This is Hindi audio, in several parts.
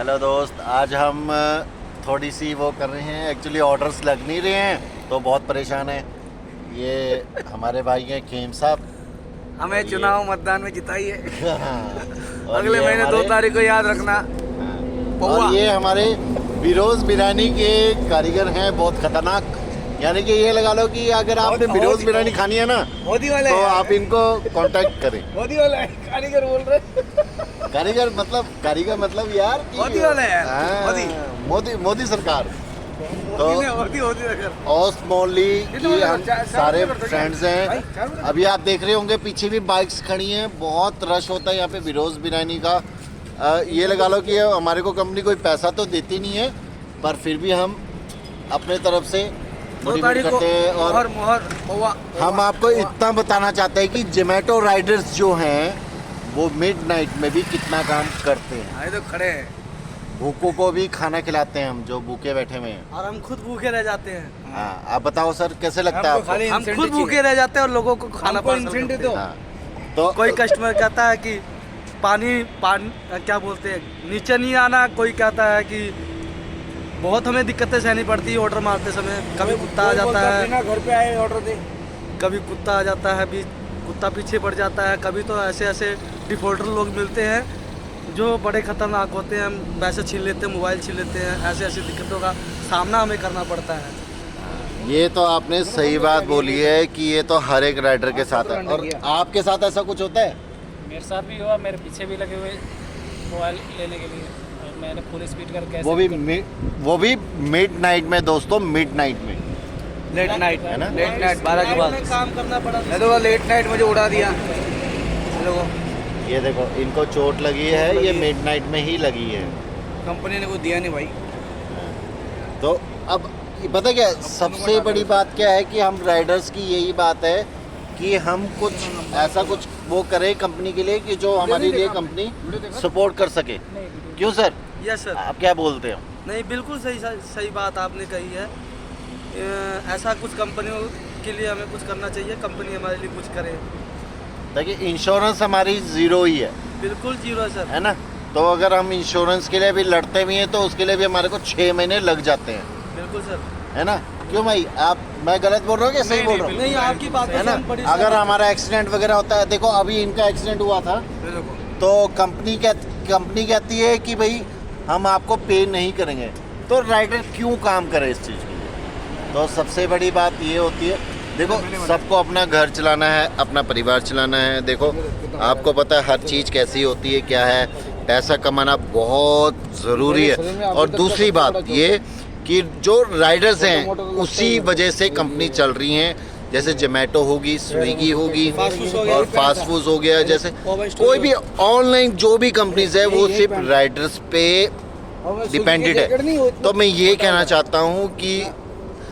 हेलो दोस्त, आज हम थोड़ी सी वो कर रहे हैं। एक्चुअली ऑर्डर्स लग नहीं रहे हैं तो बहुत परेशान हैं। ये हमारे भाई हैं खेम साहब, हमें चुनाव मतदान में जिताइए। और अगले ये महीने 2 हमारे- तारीख को याद रखना। और ये हमारे बिरोज बिरयानी के कारीगर हैं, बहुत खतरनाक। यानी कि ये लगा लो कि अगर आपने बिरोज बिरयानी खानी है ना मोदी वाले तो हैं। आप इनको कांटेक्ट करें। मोदी वाले हैं, कारीगर बोल रहे। कारीगर मतलब यार कि- मोदी वाले हैं। हाँ, मोदी सरकार। तो मोदी अगर ओस्मोली की हम सारे भाई, फ्रेंड्स हैं। अभी आप देख रहे होंगे पीछे भी बाइक्स खड़ी हैं, बहुत रश होता है यहाँ पे बिरोज बिरयानी का। ये लगा लो कि हमारे को कंपनी कोई पैसा तो देती नहीं है, पर फिर भी हम अपने तरफ से 2 मोटिवेट तारीख को करते हैं। और मोहर पौवा। हम आपको इतना बताना चाहते हैं कि जोमेटो राइडर्स जो हैं वो मिडनाइट में भी कितना काम करते हैं। आए तो खड़े हैं भूखों को भी खाना खिलाते हैं, हम जो भूखे बैठे हुए हैं। और हम खुद भूखे रह जाते हैं। हाँ, आप बताओ सर, कैसे लगता है आपको? हम खुद भूखे रह जाते हैं और लोगों को खाना इंसेंटिव दो। हाँ, तो कोई कस्टमर कहता है कि पानी क्या बोलते हैं, नीचे नहीं आना। कोई कहता है कि बहुत हमें दिक्कतें सहनी पड़ती है ऑर्डर मारते समय। कभी कुत्ता आ जाता है, बिना घर पे आए ऑर्डर दे। कभी कुत्ता आ जाता है, कुत्ता पीछे पड़ जाता है। कभी तो ऐसे डिफॉल्टर लोग मिलते हैं जो बड़े खतरनाक होते हैं, हम पैसे छीन लेते हैं, मोबाइल छीन लेते हैं। ऐसी दिक्कतों का सामना हमें करना पड़ता है। ये तो आपने सही बात बोली है कि ये तो हर एक राइडर के साथ है। और आपके साथ ऐसा कुछ होता है? मेरे साथ भी हुआ, मेरे पीछे भी लगे हुए मोबाइल लेने के लिए, और मैंने फुल स्पीड कर कैसे वो भी मिडनाइट में दोस्तों, मिडनाइट में। लेट नाइट है ना? लेट नाइट 12 के बाद काम करना पड़ा। मैं तो लेट नाइट मुझे उड़ा दिया लोगों। ये देखो, इनको चोट लगी है, ये मिडनाइट में ही लगी है। कंपनी ने कुछ दिया नहीं भाई। तो अब पता क्या सबसे बड़ी बात क्या है कि हम राइडर्स की यही बात है कि हम कुछ ऐसा कुछ वो करें कंपनी के लिए कि जो हमारे लिए कंपनी सपोर्ट कर सके। क्यों सर, यस सर। आप क्या बोलते हो? नहीं, बिल्कुल सही बात आपने कही है। ऐसा कुछ कंपनियों के लिए हमें कुछ करना चाहिए, कंपनी हमारे लिए कुछ करे। देखिए, इंश्योरेंस हमारी ज़ीरो ही है, बिल्कुल जीरो है सर। है ना? तो अगर हम इंश्योरेंस के लिए भी लड़ते भी हैं तो उसके लिए भी हमारे को 6 महीने लग जाते हैं, बिल्कुल सर। है ना? क्यों भाई, मैं गलत बोल रहा हूँ कि सही बोल रहा हूँ? नहीं, आपकी बात है ना? अगर हमारा एक्सीडेंट वगैरह होता है, देखो अभी इनका एक्सीडेंट हुआ था तो कंपनी कहती है कि भाई हम आपको पे नहीं करेंगे, तो राइडर क्यों काम करे इस चीज़ के लिए? तो सबसे बड़ी बात ये होती है, देखो सबको अपना घर चलाना है, अपना परिवार चलाना है। देखो आपको पता है हर चीज़ कैसी होती है, क्या है, पैसा कमाना बहुत ज़रूरी है। और दूसरी बात ये कि जो राइडर्स हैं उसी वजह से कंपनी चल रही हैं, जैसे जोमेटो होगी, स्विगी होगी और फास्ट फूड हो गया। जैसे कोई भी ऑनलाइन जो भी कंपनीज है वो सिर्फ राइडर्स पे डिपेंडेड है। तो मैं ये कहना चाहता हूँ कि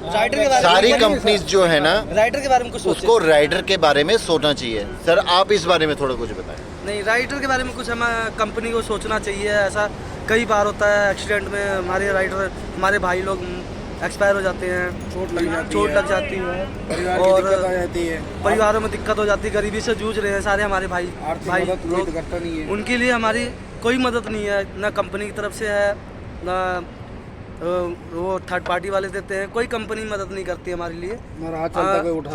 राइडर के बारे सारी कंपनीज जो है ना राइडर के बारे में कुछ उसको राइडर के बारे में सोचना चाहिए। सर आप इस बारे में थोड़ा कुछ बताएं। नहीं, राइडर के बारे में कुछ हमें कंपनी को सोचना चाहिए। ऐसा कई बार होता है एक्सीडेंट में हमारे राइडर, हमारे भाई लोग एक्सपायर हो जाते हैं, चोट लग जाती है और परिवारों में दिक्कत हो जाती है। गरीबी से जूझ रहे हैं सारे हमारे भाई लोग, उनके लिए हमारी कोई मदद नहीं है, ना कंपनी की तरफ से है, ना वो थर्ड पार्टी वाले देते हैं। कोई कंपनी मदद नहीं करती हमारे लिए।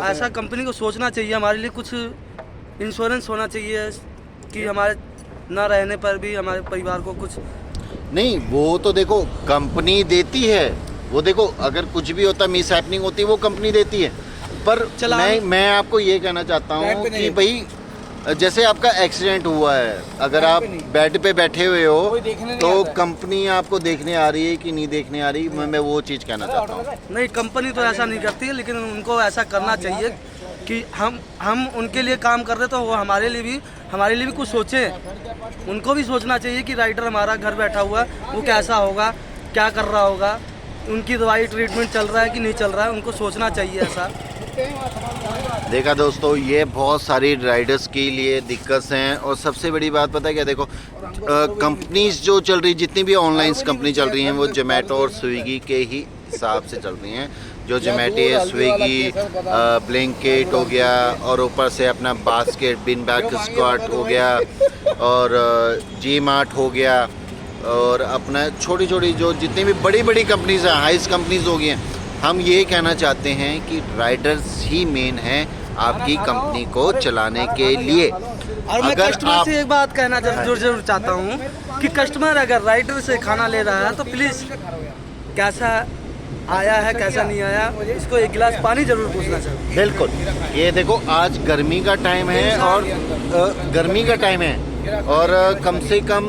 ऐसा कंपनी को सोचना चाहिए, हमारे लिए कुछ इंश्योरेंस होना चाहिए कि हमारे ना रहने पर भी हमारे परिवार को कुछ नहीं। वो तो देखो कंपनी देती है, वो देखो अगर कुछ भी होता है, मिस हैपनिंग होती है, वो कंपनी देती है। पर मैं आपको ये कहना चाहता हूँ कि भाई जैसे आपका एक्सीडेंट हुआ है, अगर आप बेड पे बैठे हुए हो तो कंपनी आपको देखने आ रही है कि नहीं देखने आ रही, मैं वो चीज़ कहना चाहता हूँ। नहीं, कंपनी तो ऐसा नहीं करती है, लेकिन उनको ऐसा करना चाहिए कि हम उनके लिए काम कर रहे तो वो हमारे लिए भी कुछ सोचें। उनको भी सोचना चाहिए कि राइडर हमारा घर बैठा हुआ है, वो कैसा होगा, क्या कर रहा होगा, उनकी दवाई ट्रीटमेंट चल रहा है कि नहीं चल रहा है, उनको सोचना चाहिए ऐसा। देखा दोस्तों, ये बहुत सारी राइडर्स के लिए दिक्कत हैं। और सबसे बड़ी बात पता है क्या, देखो कंपनीज जो चल रही, जितनी भी ऑनलाइन कंपनी चल रही हैं वो जोमेटो और स्विगी के ही हिसाब से चल रही हैं। जो जोमेटो, स्विगी, ब्लिंकिट हो गया और ऊपर से अपना बास्केट बिन बैग स्क्वाट हो गया और जी मार्ट हो गया, और अपना छोटी छोटी जो जितनी भी बड़ी बड़ी कंपनीज हैं, हाइस्ट कंपनीज हो गई हैं, हम ये कहना चाहते हैं कि राइडर्स ही मेन हैं आपकी कंपनी को चलाने के लिए। और मैं अगर कस्टमर आप से एक बात कहना जरूर चाहता हूँ कि कस्टमर अगर राइडर से खाना ले रहा है तो प्लीज़ कैसा आया है कैसा नहीं आया, इसको एक गिलास पानी जरूर पूछना चाहिए। बिल्कुल, ये देखो आज गर्मी का टाइम है और गर्मी का टाइम है और कम से कम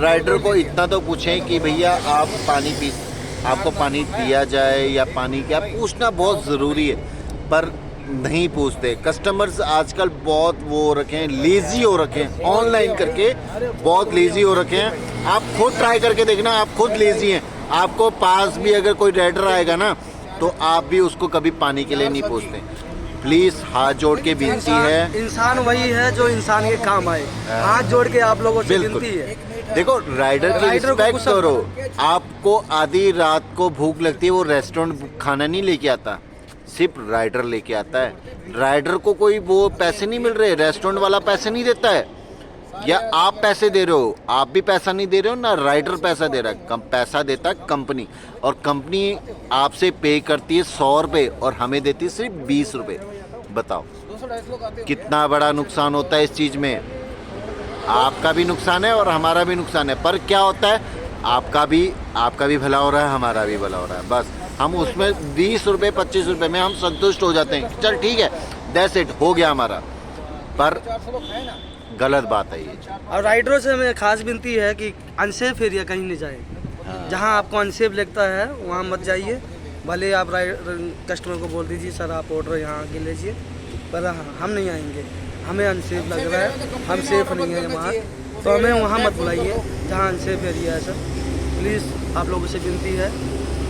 राइडर को इतना तो पूछें कि भैया आप आपको पानी दिया जाए या पानी क्या, पूछना बहुत ज़रूरी है, पर नहीं पूछते। कस्टमर्स आजकल बहुत वो हो रखे हैं, लेज़ी हो रखे हैं, ऑनलाइन करके बहुत लेज़ी हो रखे हैं। आप खुद ट्राई करके देखना, आप खुद लेज़ी हैं। आपको पास भी अगर कोई राइडर आएगा ना तो आप भी उसको कभी पानी के लिए नहीं पूछते। प्लीज़ हाथ जोड़ के विनती है, इंसान वही है जो इंसान के काम आए। हाथ जोड़ के आप लोगों से बिल्कुल। विनती है, देखो राइडर की राइडर को रिस्पेक्ट गुस्सा करो। आपको आधी रात को भूख लगती है, वो रेस्टोरेंट खाना नहीं लेके आता, सिर्फ राइडर लेके आता है। राइडर को कोई वो पैसे नहीं मिल रहे, रेस्टोरेंट वाला पैसे नहीं देता है, या आप पैसे दे रहे हो, आप भी पैसा नहीं दे रहे हो ना, राइडर पैसा दे रहा है। कम पैसा देता है कंपनी, और कंपनी आपसे पे करती है 100 रुपये और हमें देती है सिर्फ 20 रुपये। बताओ कितना बड़ा नुकसान होता है इस चीज़ में। आपका भी नुकसान है और हमारा भी नुकसान है, पर क्या होता है, आपका भी भला हो रहा है, हमारा भी भला हो रहा है। बस हम उसमें 20 रुपये 25 रुपये में हम संतुष्ट हो जाते हैं, चल ठीक है, दैट्स इट, हो गया हमारा। पर गलत बात है ये। और राइडरों से हमें खास विनती है कि अनसेफ एरिया कहीं नहीं जाए। जहां आपको अनसेफ लगता है वहां मत जाइए। भले आप कस्टमर को बोल दीजिए सर आप ऑर्डर यहाँ आके लीजिए, पर हम नहीं आएंगे, हमें अनसेफ लग रहा है, हम सेफ नहीं है वहाँ, तो हमें वहाँ मत बुलाइए जहाँ अनसेफ एरिया है। सर प्लीज़ आप लोगों से विनती है।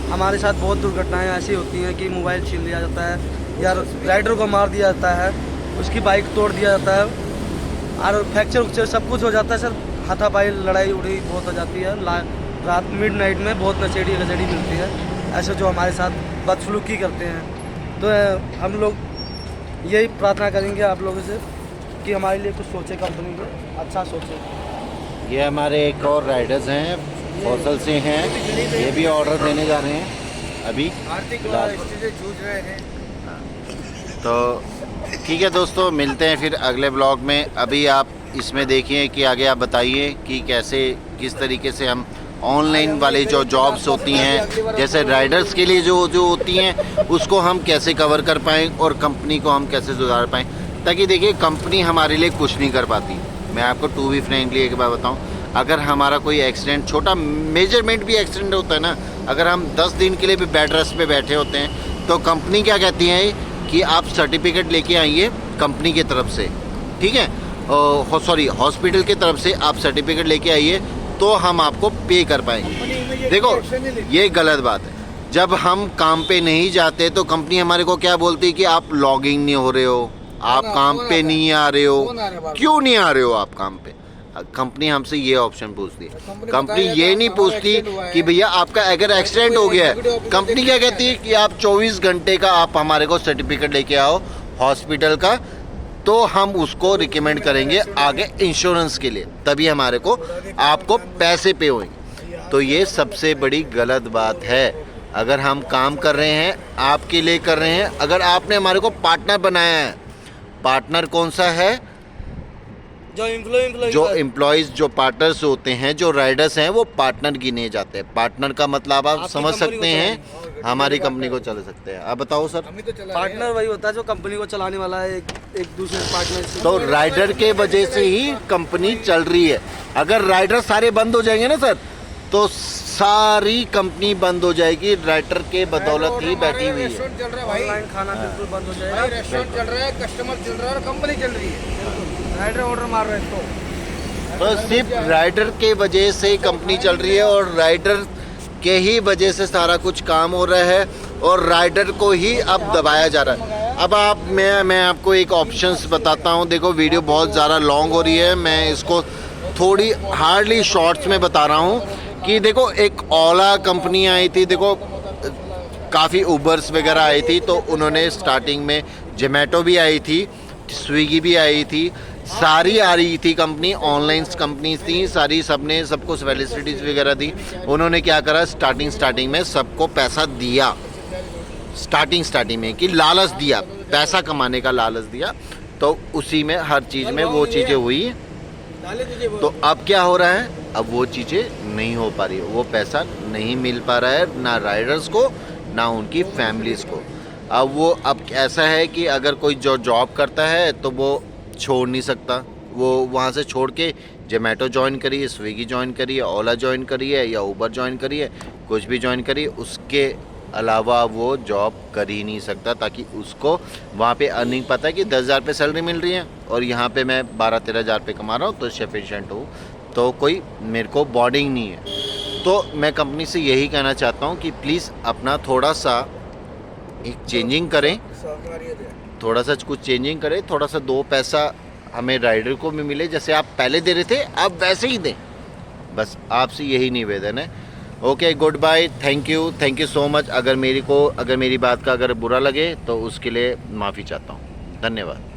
हमारे साथ बहुत दुर्घटनाएं ऐसी होती हैं कि मोबाइल छीन लिया जाता है या राइडर को मार दिया जाता है, उसकी बाइक तोड़ दिया जाता है और फ्रैक्चर उक्चर सब कुछ हो जाता है। सर हाथापाई लड़ाई उड़ाई बहुत हो जाती है, रात मिडनाइट में बहुत नशेड़ी गजेड़ी मिलती है, ऐसे जो हमारे साथ बदसलूकी करते हैं। तो हम लोग यही प्रार्थना करेंगे आप लोगों से कि हमारे लिए कुछ सोचे, कंपनी को अच्छा सोचे। ये हमारे एक और राइडर्स हैं, फौसल से हैं, ये भी ऑर्डर देने जा रहे हैं अभी जूझ रहे हैं। तो ठीक है दोस्तों, मिलते हैं फिर अगले ब्लॉग में। अभी आप इसमें देखिए कि आगे आप बताइए कि कैसे किस तरीके से हम ऑनलाइन वाले जो जॉब्स होती हैं, जैसे राइडर्स के लिए जो होती हैं, उसको हम कैसे कवर कर पाएँ और कंपनी को हम कैसे सुधार पाएँ। ताकि देखिए कंपनी हमारे लिए कुछ नहीं कर पाती। मैं आपको टू बी फ्रैंकली एक बात बताऊँ, अगर हमारा कोई एक्सीडेंट, छोटा मेजरमेंट भी एक्सीडेंट होता है ना, अगर हम 10 दिन के लिए भी बेड रेस्ट पे बैठे होते हैं तो कंपनी क्या कहती है कि आप सर्टिफिकेट लेके आइए कंपनी की तरफ से, ठीक है, सॉरी हॉस्पिटल की तरफ से आप सर्टिफिकेट लेके आइए तो हम आपको पे कर पाएंगे। देखो ये गलत बात है। जब हम काम पे नहीं जाते तो कंपनी हमारे को क्या बोलती है कि आप लॉगिंग नहीं हो रहे हो, आप काम पे नहीं आ रहे हो, क्यों नहीं आ रहे हो आप काम पे। कंपनी हमसे ये ऑप्शन पूछती है। कंपनी ये नहीं पूछती कि भैया आपका अगर एक्सीडेंट हो गया है, कंपनी क्या कहती है कि आप 24 घंटे का आप हमारे को सर्टिफिकेट लेके आओ हॉस्पिटल का, तो हम उसको रिकमेंड करेंगे आगे इंश्योरेंस के लिए, तभी हमारे को आपको पैसे पे होंगे। तो ये सबसे बड़ी गलत बात है। अगर हम काम कर रहे हैं आपके लिए कर रहे हैं, अगर आपने हमारे को पार्टनर बनाया है, पार्टनर कौन सा है, जो एम्प्लॉयज़ जो पार्टनर्स होते हैं, जो राइडर्स हैं, वो पार्टनर गिने जाते हैं। पार्टनर का मतलब आप समझ सकते हैं, हमारी कंपनी को चला सकते हैं। आप बताओ सर। पार्टनर वही होता है जो कंपनी को चलाने वाला है, एक दूसरे पार्टनर से। तो राइडर के वजह से ही कंपनी चल रही है। अगर राइडर सारे बंद हो जाएंगे ना सर, तो सारी कंपनी बंद हो जाएगी। राइडर के बदौलत ही बैठी हुई है। ऑनलाइन खाना बिल्कुल बंद हो जाएगा, रेस्टोरेंट चल रहा है, कस्टमर चल रहा है और कंपनी चल रही है। राइडर ऑर्डर मार रहे हैं तो सिर्फ राइडर के वजह से ही कंपनी चल रही है और राइडर के ही वजह से सारा कुछ काम हो रहा है और राइडर को ही अब दबाया जा रहा है। अब मैं आपको एक ऑप्शंस बताता हूँ। देखो वीडियो बहुत ज़्यादा लॉन्ग हो रही है, मैं इसको थोड़ी हार्डली शॉर्ट्स में बता रहा हूँ कि देखो एक ओला कंपनी आई थी, देखो काफ़ी उबर्स वगैरह आई थी, तो उन्होंने स्टार्टिंग में जोमेटो भी आई थी, स्विगी भी आई थी, सारी आ रही थी कंपनी, ऑनलाइन कंपनीज थी सारी, सबने सबको फैसिलिटीज वगैरह दी। उन्होंने क्या करा, स्टार्टिंग में सबको पैसा दिया, स्टार्टिंग में कि लालच दिया, पैसा कमाने का लालच दिया, तो उसी में हर चीज़ में वो चीज़ें हुई। तो अब क्या हो रहा है, अब वो चीज़ें नहीं हो पा रही, वो पैसा नहीं मिल पा रहा है ना राइडर्स को ना उनकी फैमिलीज़ को। अब ऐसा है कि अगर कोई जो जॉब करता है तो वो छोड़ नहीं सकता, वो वहाँ से छोड़ के जोमेटो ज्वाइन करिए, स्विगी ज्वाइन करिए, ओला ज्वाइन करिए या ऊबर ज्वाइन करिए, कुछ भी ज्वाइन करिए, उसके अलावा वो जॉब कर ही नहीं सकता, ताकि उसको वहाँ पे अर्निंग पता है कि 10,000 पे सैलरी मिल रही है और यहाँ पे मैं 12-13 हज़ार पे कमा रहा हूँ, तो सफिशेंट हूँ, तो कोई मेरे को बॉर्डिंग नहीं है। तो मैं कंपनी से यही कहना चाहता हूँ कि प्लीज़ अपना थोड़ा सा एक चेंजिंग करें, थोड़ा सा कुछ चेंजिंग करें, थोड़ा सा 2 पैसा हमें राइडर को भी मिले, जैसे आप पहले दे रहे थे आप वैसे ही दें, बस आपसे यही निवेदन है। Okay, good bye, thank you so much. अगर मेरी बात का अगर बुरा लगे तो उसके लिए माफ़ी चाहता हूँ। धन्यवाद।